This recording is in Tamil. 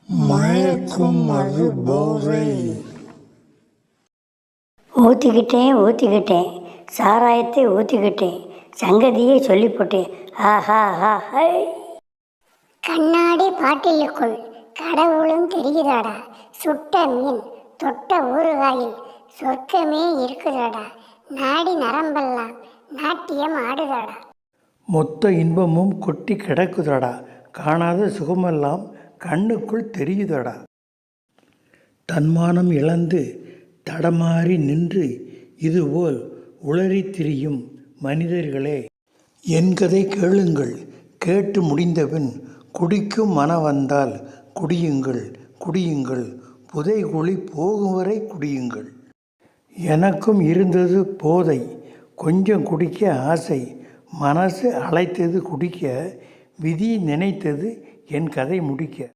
மயக்கும் மது போதை. ஊற்றிக்கிட்டேன் சாராயத்தை ஊற்றிக்கிட்டேன், சங்கதியை சொல்லி போட்டேன். ஆஹா ஹா ஹை. கண்ணாடி பாட்டிலுக்குள் கடவுளும் தெரியுதாடா, சுட்ட மீன் தொட்ட ஊறுகாயில் சொர்க்கமே இருக்குதாடா, நாடி நரம்பெல்லாம் நாட்டியம் ஆடுதாடா. மொத்த இன்பமும் கொட்டி கிடக்குதடா, காணாத சுகமெல்லாம் கண்ணுக்குள் தெரியுதடா. தன்மானம் இழந்து தடமாறி நின்று இதுபோல் உளறி திரியும் மனிதர்களே, என் கதை கேளுங்கள். கேட்டு முடிந்தபின் குடிக்கும் மனம் வந்தால் குடியுங்கள், குடியுங்கள், புதைகுழி போகும் வரை குடியுங்கள். எனக்கும் இருந்தது போதை, கொஞ்சம் குடிக்க ஆசை, மனசு அழைத்தது குடிக்க, விதி நினைத்தது என் கதை முடிக்க.